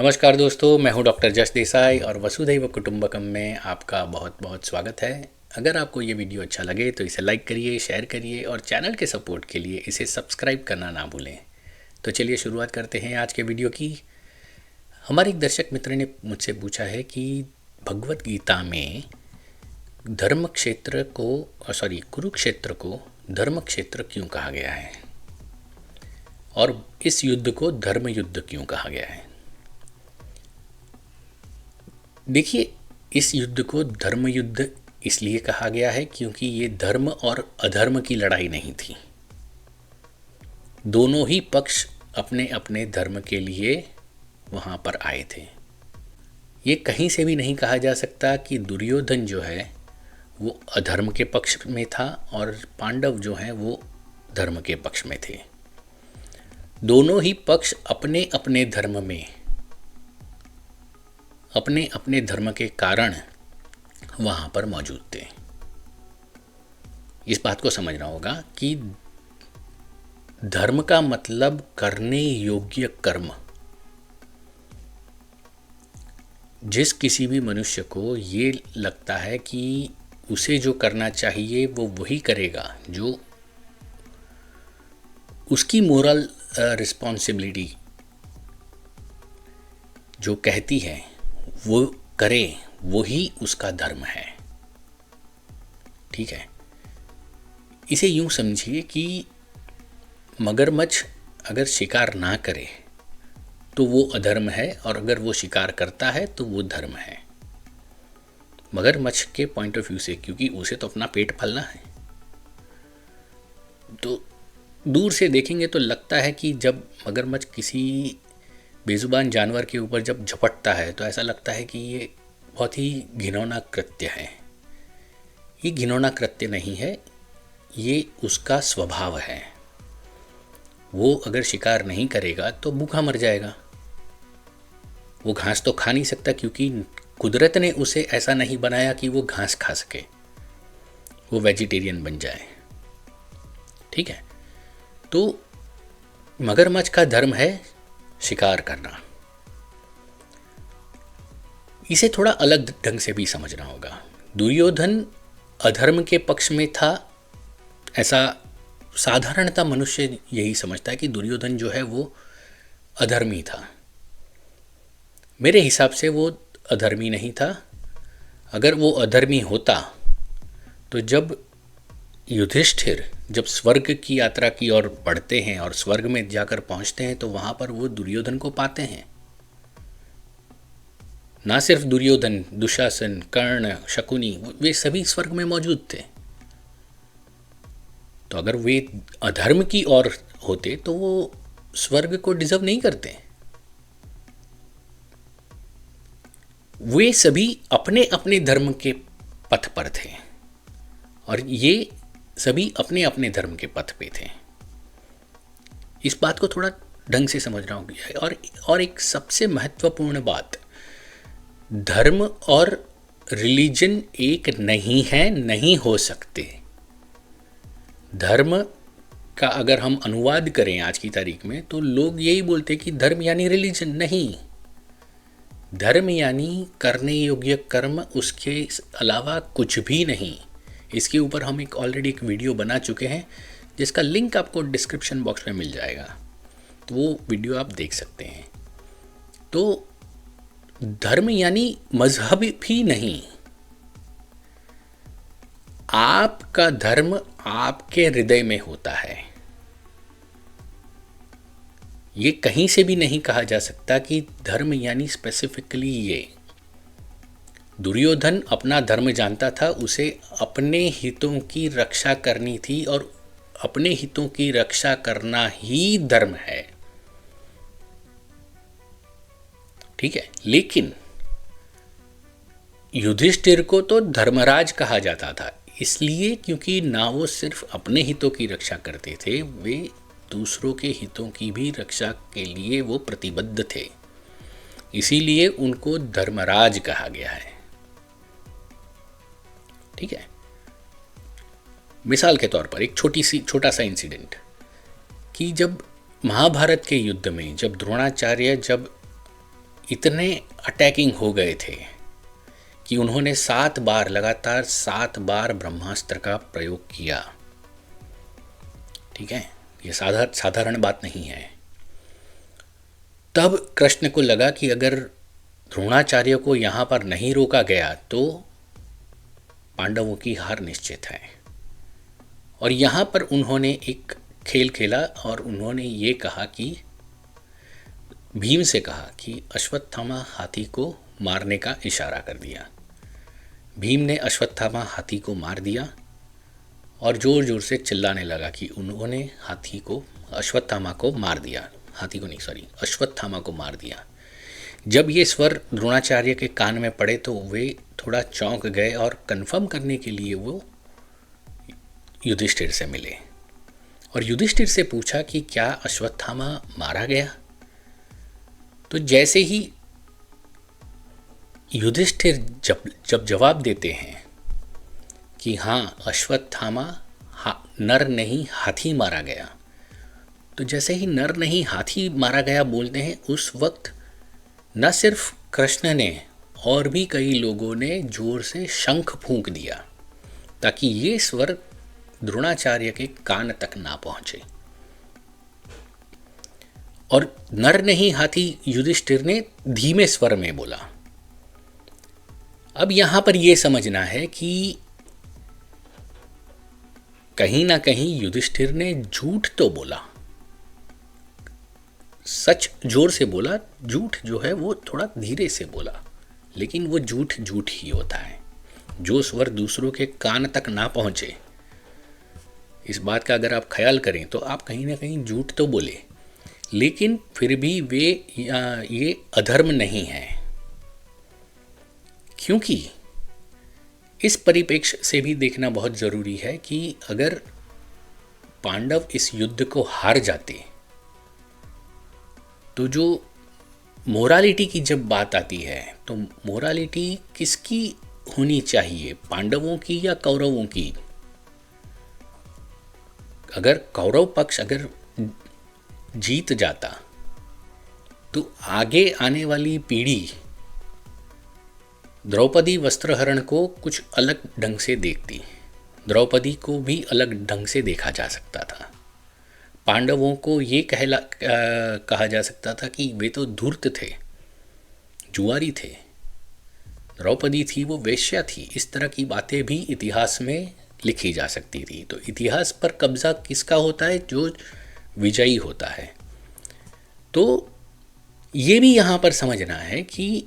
नमस्कार दोस्तों, मैं हूं डॉक्टर जश देसाई और वसुधैव कुटुंबकम में आपका बहुत बहुत स्वागत है। अगर आपको ये वीडियो अच्छा लगे तो इसे लाइक करिए, शेयर करिए और चैनल के सपोर्ट के लिए इसे सब्सक्राइब करना ना भूलें। तो चलिए शुरुआत करते हैं आज के वीडियो की। हमारे एक दर्शक मित्र ने मुझसे पूछा है कि भगवत गीता में धर्म क्षेत्र को कुरुक्षेत्र को धर्म क्षेत्र क्यों कहा गया है और इस युद्ध को धर्म युद्ध क्यों कहा गया है। देखिए, इस युद्ध को धर्म युद्ध इसलिए कहा गया है क्योंकि ये धर्म और अधर्म की लड़ाई नहीं थी। दोनों ही पक्ष अपने अपने धर्म के लिए वहाँ पर आए थे। ये कहीं से भी नहीं कहा जा सकता कि दुर्योधन जो है वो अधर्म के पक्ष में था और पांडव जो हैं वो धर्म के पक्ष में थे। दोनों ही पक्ष अपने अपने धर्म में अपने अपने धर्म के कारण वहाँ पर मौजूद थे। इस बात को समझना होगा कि धर्म का मतलब करने योग्य कर्म। जिस किसी भी मनुष्य को ये लगता है कि उसे जो करना चाहिए वो वही करेगा, जो उसकी मोरल रिस्पॉन्सिबिलिटी जो कहती है वो करे, वही उसका धर्म है। ठीक है, इसे यूं समझिए कि मगरमच्छ अगर शिकार ना करे तो वो अधर्म है और अगर वो शिकार करता है तो वो धर्म है। मगरमच्छ के पॉइंट ऑफ व्यू से, क्योंकि उसे तो अपना पेट पालना है, तो दूर से देखेंगे तो लगता है कि जब मगरमच्छ किसी बेजुबान जानवर के ऊपर जब झपटता है तो ऐसा लगता है कि ये बहुत ही घिनौना कृत्य है। ये घिनौना कृत्य नहीं है, ये उसका स्वभाव है। वो अगर शिकार नहीं करेगा तो भूखा मर जाएगा। वो घास तो खा नहीं सकता क्योंकि कुदरत ने उसे ऐसा नहीं बनाया कि वो घास खा सके, वो वेजिटेरियन बन जाए। ठीक है, तो मगरमच्छ का धर्म है शिकार करना। इसे थोड़ा अलग ढंग से भी समझना होगा। दुर्योधन अधर्म के पक्ष में था, ऐसा साधारणतः मनुष्य यही समझता है कि दुर्योधन जो है वो अधर्मी था। मेरे हिसाब से वो अधर्मी नहीं था। अगर वो अधर्मी होता तो जब युधिष्ठिर जब स्वर्ग की यात्रा की ओर बढ़ते हैं और स्वर्ग में जाकर पहुंचते हैं तो वहां पर वो दुर्योधन को पाते हैं। ना सिर्फ दुर्योधन, दुशासन, कर्ण, शकुनी, वे सभी स्वर्ग में मौजूद थे। तो अगर वे अधर्म की ओर होते तो वो स्वर्ग को डिजर्व नहीं करते। वे सभी अपने अपने धर्म के पथ पर थे और ये सभी अपने अपने धर्म के पथ पे थे। इस बात को थोड़ा ढंग से समझना होगा। और एक सबसे महत्वपूर्ण बात, धर्म और रिलीजन एक नहीं है, नहीं हो सकते। धर्म का अगर हम अनुवाद करें आज की तारीख में तो लोग यही बोलते कि धर्म यानी रिलीजन। नहीं, धर्म यानी करने योग्य कर्म, उसके अलावा कुछ भी नहीं। इसके ऊपर हम ऑलरेडी एक वीडियो बना चुके हैं जिसका लिंक आपको डिस्क्रिप्शन बॉक्स में मिल जाएगा, तो वो वीडियो आप देख सकते हैं। तो धर्म यानी मजहब भी नहीं। आपका धर्म आपके हृदय में होता है। ये कहीं से भी नहीं कहा जा सकता कि धर्म यानी स्पेसिफिकली ये। दुर्योधन अपना धर्म जानता था, उसे अपने हितों की रक्षा करनी थी और अपने हितों की रक्षा करना ही धर्म है। ठीक है, लेकिन युधिष्ठिर को तो धर्मराज कहा जाता था, इसलिए क्योंकि ना वो सिर्फ अपने हितों की रक्षा करते थे, वे दूसरों के हितों की भी रक्षा के लिए वो प्रतिबद्ध थे। इसीलिए उनको धर्मराज कहा गया है। ठीक है, मिसाल के तौर पर एक छोटा सा इंसिडेंट कि जब महाभारत के युद्ध में जब द्रोणाचार्य जब इतने अटैकिंग हो गए थे कि उन्होंने 7 बार लगातार 7 बार ब्रह्मास्त्र का प्रयोग किया। ठीक है, ये साधारण बात नहीं है। तब कृष्ण को लगा कि अगर द्रोणाचार्य को यहाँ पर नहीं रोका गया तो पांडवों की हार निश्चित है। और यहाँ पर उन्होंने एक खेल खेला और उन्होंने ये कहा कि भीम से कहा कि अश्वत्थामा हाथी को मारने का इशारा कर दिया। भीम ने अश्वत्थामा हाथी को मार दिया और ज़ोर ज़ोर से चिल्लाने लगा कि उन्होंने अश्वत्थामा को मार दिया। अश्वत्थामा को मार दिया। जब ये स्वर द्रोणाचार्य के कान में पड़े तो वे थोड़ा चौंक गए और कंफर्म करने के लिए वो युधिष्ठिर से मिले और युधिष्ठिर से पूछा कि क्या अश्वत्थामा मारा गया। तो जैसे ही युधिष्ठिर जब जवाब देते हैं कि हाँ अश्वत्थामा नर नहीं हाथी मारा गया, तो जैसे ही नर नहीं हाथी मारा गया बोलते हैं, उस वक्त न सिर्फ कृष्ण ने और भी कई लोगों ने जोर से शंख फूंक दिया ताकि ये स्वर द्रोणाचार्य के कान तक ना पहुंचे। और नर नहीं हाथी युधिष्ठिर ने धीमे स्वर में बोला। अब यहां पर यह समझना है कि कहीं ना कहीं युधिष्ठिर ने झूठ तो बोला, सच जोर से बोला, झूठ जो है वो थोड़ा धीरे से बोला, लेकिन वो झूठ झूठ ही होता है। जो स्वर दूसरों के कान तक ना पहुंचे, इस बात का अगर आप ख्याल करें तो आप कहीं ना कहीं झूठ तो बोले, लेकिन फिर भी ये अधर्म नहीं है। क्योंकि इस परिप्रेक्ष्य से भी देखना बहुत ज़रूरी है कि अगर पांडव इस युद्ध को हार जाते तो जो मोरालिटी की जब बात आती है तो मोरालिटी किसकी होनी चाहिए, पांडवों की या कौरवों की। अगर कौरव पक्ष अगर जीत जाता तो आगे आने वाली पीढ़ी द्रौपदी वस्त्रहरण को कुछ अलग ढंग से देखती, द्रौपदी को भी अलग ढंग से देखा जा सकता था। पांडवों को ये कहा जा सकता था कि वे तो धूर्त थे, जुआरी थे, द्रौपदी थी वो वेश्या थी। इस तरह की बातें भी इतिहास में लिखी जा सकती थी। तो इतिहास पर कब्जा किसका होता है? जो विजयी होता है। तो ये भी यहाँ पर समझना है कि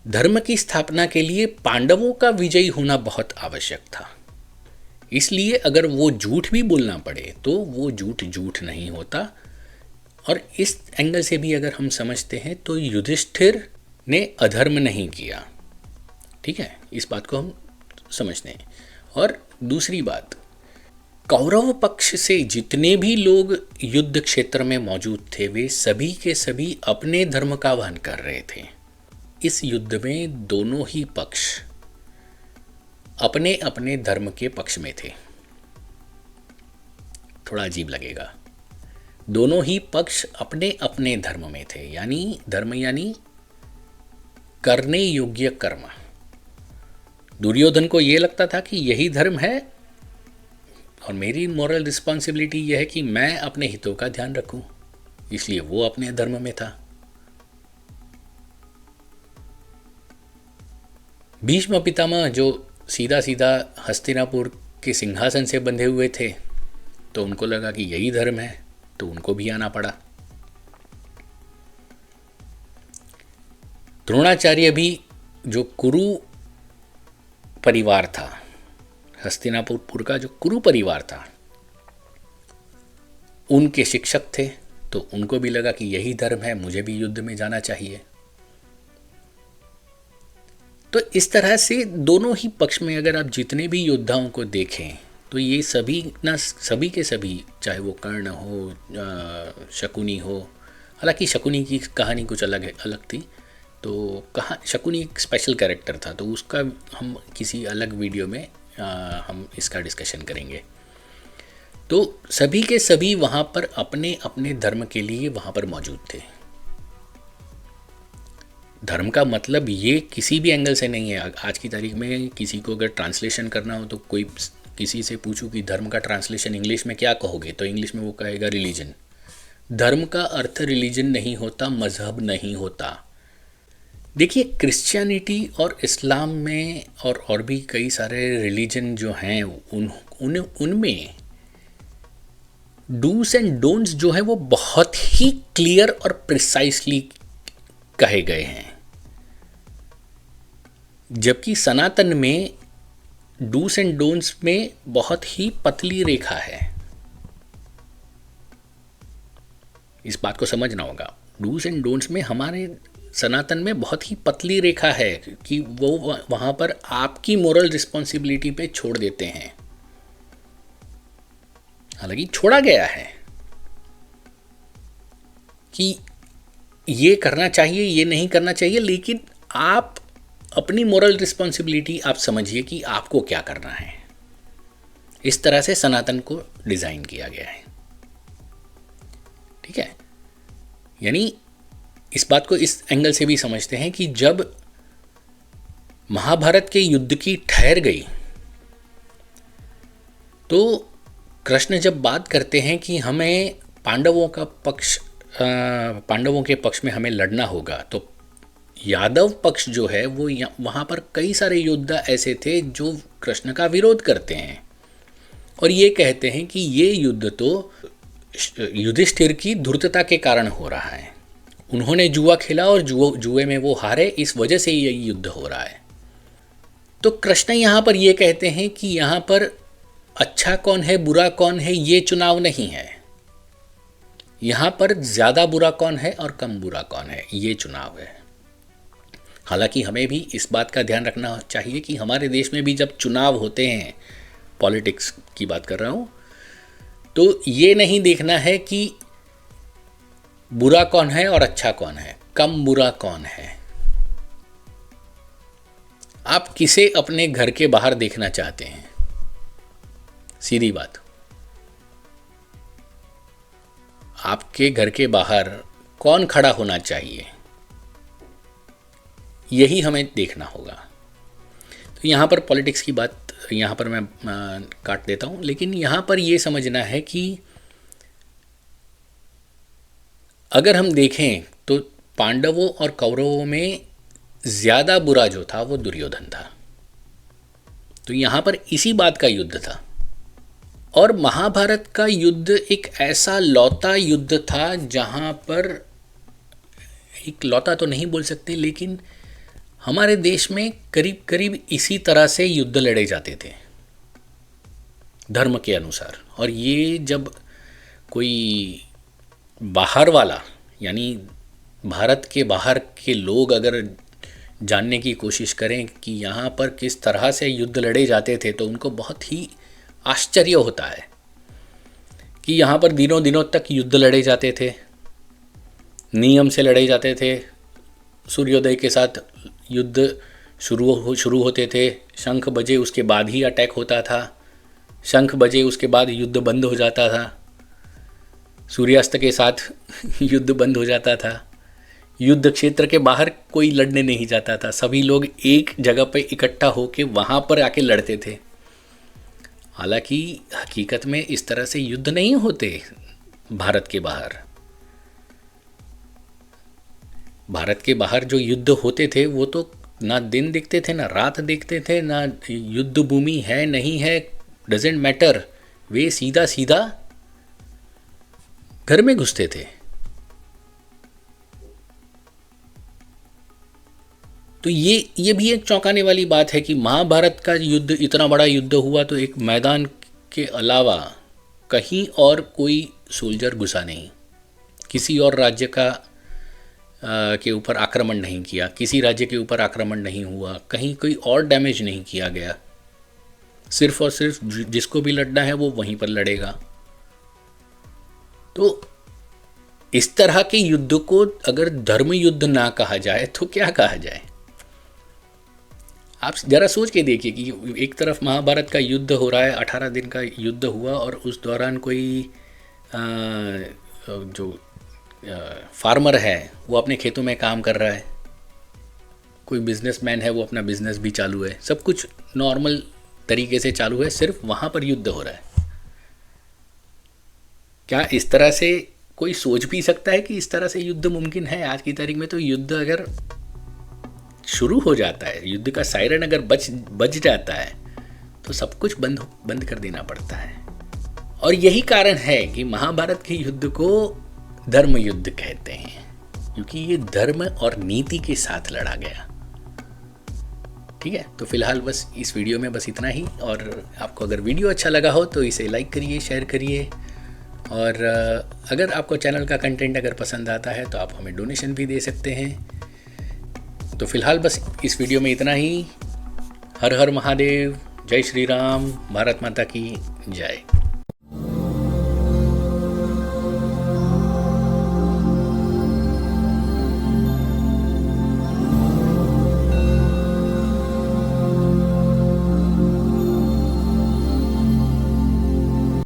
धर्म की स्थापना के लिए पांडवों का विजयी होना बहुत आवश्यक था। इसलिए अगर वो झूठ भी बोलना पड़े तो वो झूठ नहीं होता। और इस एंगल से भी अगर हम समझते हैं तो युधिष्ठिर ने अधर्म नहीं किया। ठीक है, इस बात को हम समझते हैं। और दूसरी बात, कौरव पक्ष से जितने भी लोग युद्ध क्षेत्र में मौजूद थे वे सभी के सभी अपने धर्म का वहन कर रहे थे। इस युद्ध में दोनों ही पक्ष अपने अपने धर्म के पक्ष में थे। थोड़ा अजीब लगेगा, दोनों ही पक्ष अपने अपने धर्म में थे। यानी करने योग्य कर्म। दुर्योधन को यह लगता था कि यही धर्म है और मेरी मॉरल रिस्पॉन्सिबिलिटी यह है कि मैं अपने हितों का ध्यान रखूं, इसलिए वो अपने धर्म में था। भीष्म पितामह जो सीधा सीधा हस्तिनापुर के सिंहासन से बंधे हुए थे, तो उनको लगा कि यही धर्म है, तो उनको भी आना पड़ा। द्रोणाचार्य भी जो कुरु परिवार था, हस्तिनापुर का जो कुरु परिवार था, उनके शिक्षक थे, तो उनको भी लगा कि यही धर्म है, मुझे भी युद्ध में जाना चाहिए। तो इस तरह से दोनों ही पक्ष में अगर आप जितने भी योद्धाओं को देखें तो ये सभी के सभी, चाहे वो कर्ण हो, शकुनी हो, हालांकि शकुनी की कहानी कुछ अलग थी, तो शकुनी एक स्पेशल कैरेक्टर था, तो उसका हम किसी अलग वीडियो में हम इसका डिस्कशन करेंगे। तो सभी के सभी वहाँ पर अपने अपने धर्म के लिए वहाँ पर मौजूद थे। धर्म का मतलब ये किसी भी एंगल से नहीं है। आज की तारीख में किसी को अगर ट्रांसलेशन करना हो तो कोई किसी से पूछूं कि धर्म का ट्रांसलेशन इंग्लिश में क्या कहोगे, तो इंग्लिश में वो कहेगा रिलीजन। धर्म का अर्थ रिलीजन नहीं होता, मजहब नहीं होता। देखिए, क्रिश्चियनिटी और इस्लाम में और भी कई सारे रिलीजन जो हैं उनमें डूस एंड डोंट्स जो है वो बहुत ही क्लियर और प्रिसाइसली कहे गए हैं, जबकि सनातन में डूस एंड डोंट्स में बहुत ही पतली रेखा है। इस बात को समझना होगा। डूस एंड डोंट्स में हमारे सनातन में बहुत ही पतली रेखा है कि वो वहाँ पर आपकी मोरल रिस्पॉन्सिबिलिटी पे छोड़ देते हैं। हालांकि छोड़ा गया है कि ये करना चाहिए, ये नहीं करना चाहिए, लेकिन आप अपनी मोरल रिस्पॉन्सिबिलिटी आप समझिए कि आपको क्या करना है। इस तरह से सनातन को डिज़ाइन किया गया है। ठीक है, यानी इस बात को इस एंगल से भी समझते हैं कि जब महाभारत के युद्ध की ठहर गई तो कृष्ण जब बात करते हैं कि हमें पांडवों के पक्ष में हमें लड़ना होगा, तो यादव पक्ष जो है वो वहाँ पर कई सारे योद्धा ऐसे थे जो कृष्ण का विरोध करते हैं और ये कहते हैं कि ये युद्ध तो युधिष्ठिर की धूर्तता के कारण हो रहा है। उन्होंने जुआ खेला और जुए में वो हारे, इस वजह से ये युद्ध हो रहा है। तो कृष्ण यहाँ पर ये कहते हैं कि यहाँ पर अच्छा कौन है बुरा कौन है ये चुनाव नहीं है, यहाँ पर ज़्यादा बुरा कौन है और कम बुरा कौन है ये चुनाव है। हालांकि हमें भी इस बात का ध्यान रखना चाहिए कि हमारे देश में भी जब चुनाव होते हैं, पॉलिटिक्स की बात कर रहा हूँ, तो ये नहीं देखना है कि बुरा कौन है और अच्छा कौन है, कम बुरा कौन है। आप किसे अपने घर के बाहर देखना चाहते हैं? सीधी बात, आपके घर के बाहर कौन खड़ा होना चाहिए, यही हमें देखना होगा। तो यहाँ पर पॉलिटिक्स की बात यहाँ पर मैं काट देता हूँ, लेकिन यहाँ पर ये समझना है कि अगर हम देखें तो पांडवों और कौरवों में ज़्यादा बुरा जो था वो दुर्योधन था। तो यहाँ पर इसी बात का युद्ध था और महाभारत का युद्ध एक ऐसा लौता युद्ध था जहाँ पर, एक लौता तो नहीं बोल सकते, लेकिन हमारे देश में करीब करीब इसी तरह से युद्ध लड़े जाते थे धर्म के अनुसार। और ये जब कोई बाहर वाला, यानी भारत के बाहर के लोग अगर जानने की कोशिश करें कि यहाँ पर किस तरह से युद्ध लड़े जाते थे, तो उनको बहुत ही आश्चर्य होता है कि यहाँ पर दिनों दिनों तक युद्ध लड़े जाते थे, नियम से लड़े जाते थे। सूर्योदय के साथ युद्ध शुरू होते थे, शंख बजे उसके बाद ही अटैक होता था, शंख बजे उसके बाद युद्ध बंद हो जाता था, सूर्यास्त के साथ युद्ध बंद हो जाता था। युद्ध क्षेत्र के बाहर कोई लड़ने नहीं जाता था, सभी लोग एक जगह पर इकट्ठा होकर वहाँ पर आके लड़ते थे। हालांकि हकीकत में इस तरह से युद्ध नहीं होते भारत के बाहर। भारत के बाहर जो युद्ध होते थे वो तो ना दिन दिखते थे ना रात दिखते थे, ना युद्ध भूमि है नहीं है, डजेंट मैटर, वे सीधा सीधा घर में घुसते थे। तो ये भी एक चौंकाने वाली बात है कि महाभारत का युद्ध, इतना बड़ा युद्ध हुआ तो एक मैदान के अलावा कहीं और कोई सोल्जर घुसा नहीं, किसी और राज्य के ऊपर आक्रमण नहीं किया, किसी राज्य के ऊपर आक्रमण नहीं हुआ, कहीं कोई और डैमेज नहीं किया गया। सिर्फ और सिर्फ जिसको भी लड़ना है वो वहीं पर लड़ेगा। तो इस तरह के युद्ध को अगर धर्म युद्ध ना कहा जाए तो क्या कहा जाए? आप ज़रा सोच के देखिए कि एक तरफ महाभारत का युद्ध हो रहा है, 18 दिन का युद्ध हुआ और उस दौरान कोई जो फार्मर है वो अपने खेतों में काम कर रहा है, कोई बिजनेसमैन है वो अपना बिजनेस भी चालू है, सब कुछ नॉर्मल तरीके से चालू है, सिर्फ वहाँ पर युद्ध हो रहा है। क्या इस तरह से कोई सोच भी सकता है कि इस तरह से युद्ध मुमकिन है? आज की तारीख में तो युद्ध अगर शुरू हो जाता है, युद्ध का सायरन अगर बज जाता है तो सब कुछ बंद कर देना पड़ता है। और यही कारण है कि महाभारत के युद्ध को धर्म युद्ध कहते हैं, क्योंकि ये धर्म और नीति के साथ लड़ा गया। ठीक है, तो फिलहाल बस इस वीडियो में बस इतना ही। और आपको अगर वीडियो अच्छा लगा हो तो इसे लाइक करिए, शेयर करिए, और अगर आपको चैनल का कंटेंट अगर पसंद आता है तो आप हमें डोनेशन भी दे सकते हैं। तो फिलहाल बस इस वीडियो में इतना ही। हर हर महादेव, जय श्री राम, भारत माता की जय।